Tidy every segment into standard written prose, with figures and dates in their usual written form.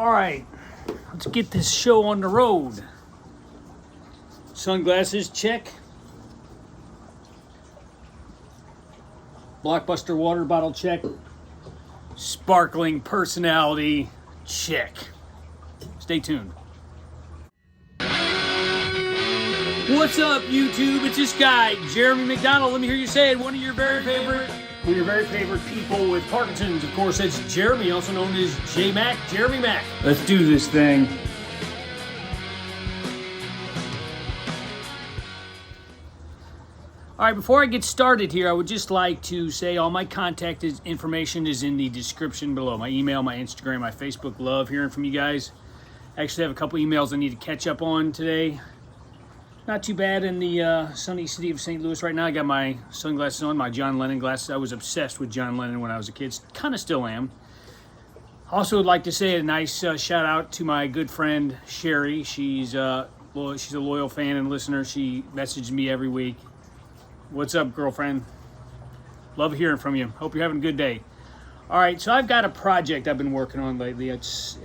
All right, let's get this show on the road. Sunglasses, check. Blockbuster water bottle, check. Sparkling personality, check. Stay tuned. What's up, YouTube? It's this guy, Jeremy McDonald. Let me hear you say it. One of your very favorite people with Parkinson's. Of course, that's Jeremy, also known as J-Mac, Jeremy Mac. Let's do this thing. All right, before I get started here, I would just like to say all my contact information is in the description below. My email, my Instagram, my Facebook. Love hearing from you guys. I actually have a couple emails I need to catch up on today. Not too bad in the sunny city of St. Louis right now. I got my sunglasses on, my John Lennon glasses. I was obsessed with John Lennon when I was a kid. Kind of still am. Also would like to say a nice shout out to my good friend Sherry. She's a loyal fan and listener. She messages me every week. What's up, girlfriend? Love hearing from you. Hope you're having a good day. All right, so I've got a project I've been working on lately. It's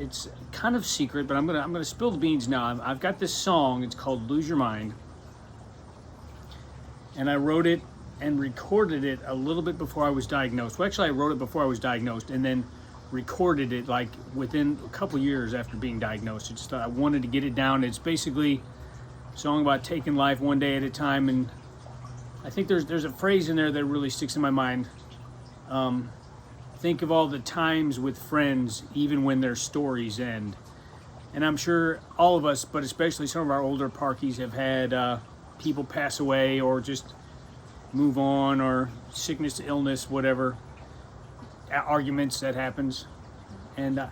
kind of secret, but I'm gonna spill the beans now. I've got this song. It's called "Lose Your Mind," and I wrote it and recorded it a little bit before I was diagnosed. Well, actually, I wrote it before I was diagnosed, and then recorded it like within a couple years after being diagnosed. I just thought I wanted to get it down. It's basically a song about taking life one day at a time, and I think there's a phrase in there that really sticks in my mind. Think of all the times with friends, even when their stories end. And I'm sure all of us, but especially some of our older parkies, have had people pass away or just move on, or sickness, illness, whatever, arguments that happens. And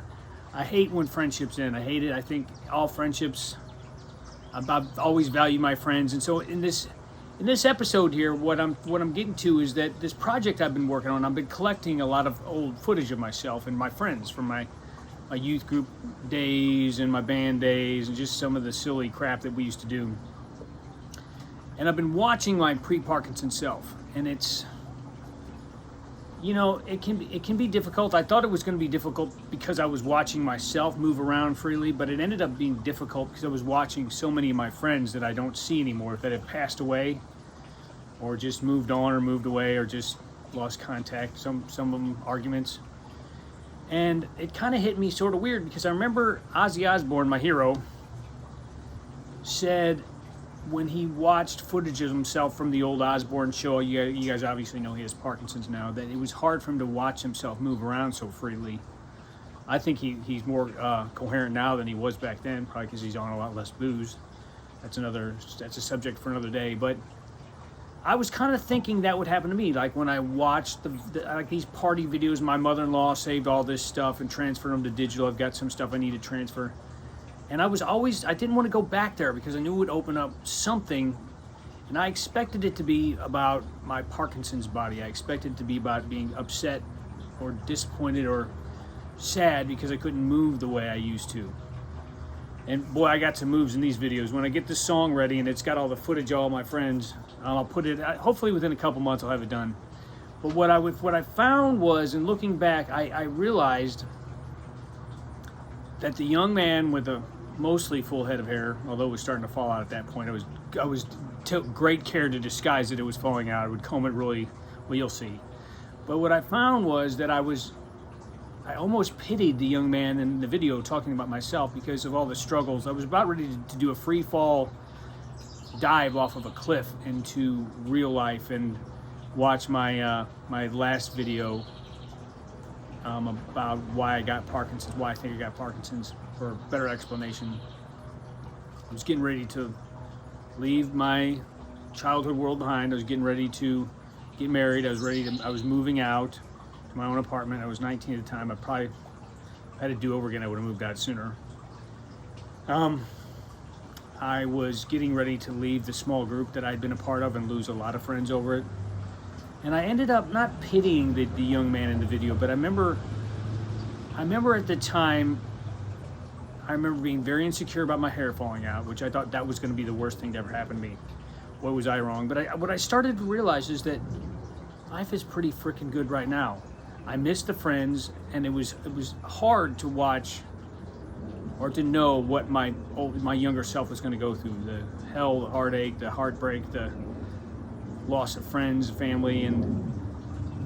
I hate when friendships end. I hate it. I think all friendships, I've always valued my friends. And so in this episode here, what I'm getting to is that this project I've been working on, I've been collecting a lot of old footage of myself and my friends from my youth group days and my band days and just some of the silly crap that we used to do. And I've been watching my pre-Parkinson self, and it's, it can be difficult. I thought it was going to be difficult because I was watching myself move around freely, but it ended up being difficult because I was watching so many of my friends that I don't see anymore, that have passed away or just moved on or moved away or just lost contact, some of them arguments. And it kind of hit me sort of weird because I remember Ozzy Osbourne, my hero, said when he watched footage of himself from the old Osbourne show, you guys obviously know he has Parkinson's now, that it was hard for him to watch himself move around so freely. I think he's more coherent now than he was back then, probably because he's on a lot less booze. That's a subject for another day. But I was kind of thinking that would happen to me, like when I watched like these party videos. My mother-in-law saved all this stuff and transferred them to digital. I've got some stuff I need to transfer. And I didn't want to go back there because I knew it would open up something, and I expected it to be about my Parkinson's body. I expected it to be about being upset or disappointed or sad because I couldn't move the way I used to. And boy, I got some moves in these videos. When I get this song ready and it's got all the footage of all my friends, I'll put it, hopefully within a couple months I'll have it done. But what I found was, in looking back, I realized that the young man with a mostly full head of hair, although it was starting to fall out at that point, I took great care to disguise that it was falling out. I would comb it really, well, you'll see. But what I found was that I almost pitied the young man in the video talking about myself because of all the struggles. I was about ready to do a free fall dive off of a cliff into real life and watch my last video about why I got Parkinson's, why I think I got Parkinson's, for a better explanation. I was getting ready to leave my childhood world behind. I was getting ready to get married. I was moving out to my own apartment. I was 19 at the time. I probably had to do over again. I would have moved out sooner. I was getting ready to leave the small group that I'd been a part of and lose a lot of friends over it. And I ended up not pitying the young man in the video, but I remember at the time, I remember being very insecure about my hair falling out, which I thought that was going to be the worst thing to ever happen to me. What was I wrong? But what I started to realize is that life is pretty freaking good right now. I missed the friends, and it was hard to watch or to know what my younger self was going to go through, the hell, the heartache, the heartbreak, the loss of friends, family, and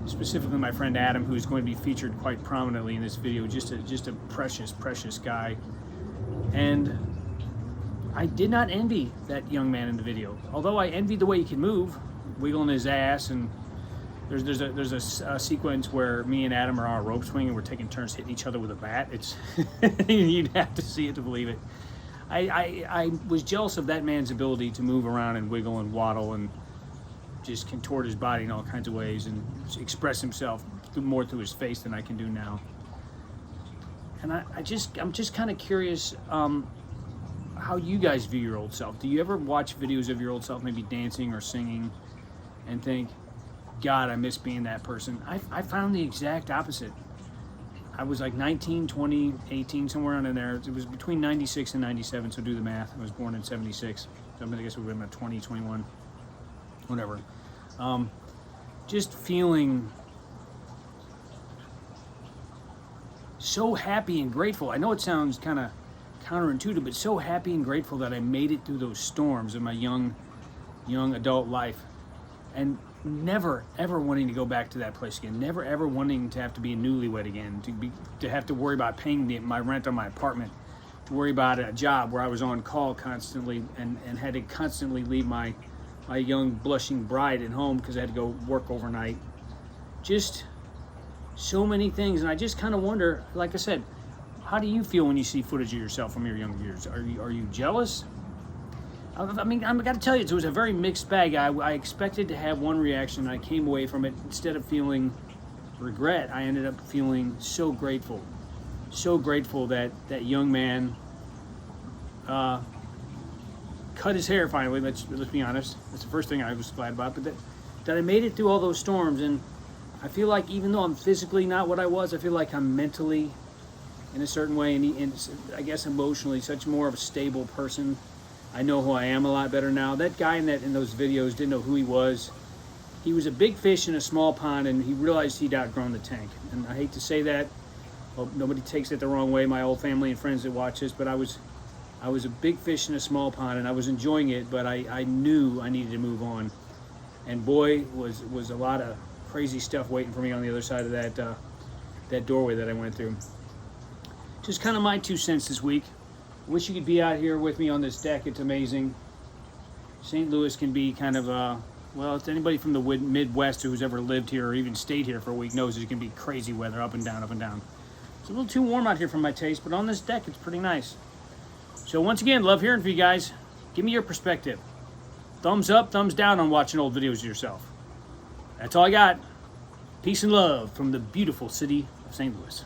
specifically my friend Adam, who's going to be featured quite prominently in this video. Just a precious guy. And I did not envy that young man in the video, although I envied the way he could move, wiggling his ass. And there's a sequence where me and Adam are on a rope swing and we're taking turns hitting each other with a bat. It's you'd have to see it to believe it. I was jealous of that man's ability to move around and wiggle and waddle and just contort his body in all kinds of ways and express himself more through his face than I can do now. And I'm just kind of curious how you guys view your old self. Do you ever watch videos of your old self, maybe dancing or singing, and think, God, I miss being that person? I found the exact opposite. I was like 19, 20, 18, somewhere around in there. It was between 96 and 97, so do the math. I was born in 76, so I guess it would have been about 20, 21, whatever. Just feeling so happy and grateful. I know it sounds kind of counterintuitive, but so happy and grateful that I made it through those storms in my young adult life, and never ever wanting to go back to that place again. Never ever wanting to have to be a newlywed again, to have to worry about paying my rent on my apartment, to worry about a job where I was on call constantly and had to constantly leave my young blushing bride at home because I had to go work overnight. Just so many things, and I just kind of wonder, like I said, how do you feel when you see footage of yourself from your younger years? Are you jealous? I mean, I got to tell you, it was a very mixed bag. I expected to have one reaction. I came away from it, instead of feeling regret, I ended up feeling so grateful that that young man cut his hair finally. Let's be honest. That's the first thing I was glad about. But that I made it through all those storms, and I feel like even though I'm physically not what I was, I feel like I'm mentally, in a certain way, and I guess emotionally, such more of a stable person. I know who I am a lot better now. That guy in those videos didn't know who he was. He was a big fish in a small pond, and he realized he'd outgrown the tank. And I hate to say that. Hope nobody takes it the wrong way, my old family and friends that watch this, but I was a big fish in a small pond, and I was enjoying it, but I knew I needed to move on. And boy, was a lot of crazy stuff waiting for me on the other side of that doorway that I went through. Just kind of my 2 cents this week. I wish you could be out here with me on this deck. It's amazing. St. Louis can be kind of well, it's anybody from the Midwest who's ever lived here or even stayed here for a week knows it can be crazy weather, up and down, up and down. It's a little too warm out here for my taste, but on this deck it's pretty nice. So once again, love hearing from you guys. Give me your perspective. Thumbs up, thumbs down on watching old videos of yourself. That's all I got. Peace and love from the beautiful city of St. Louis.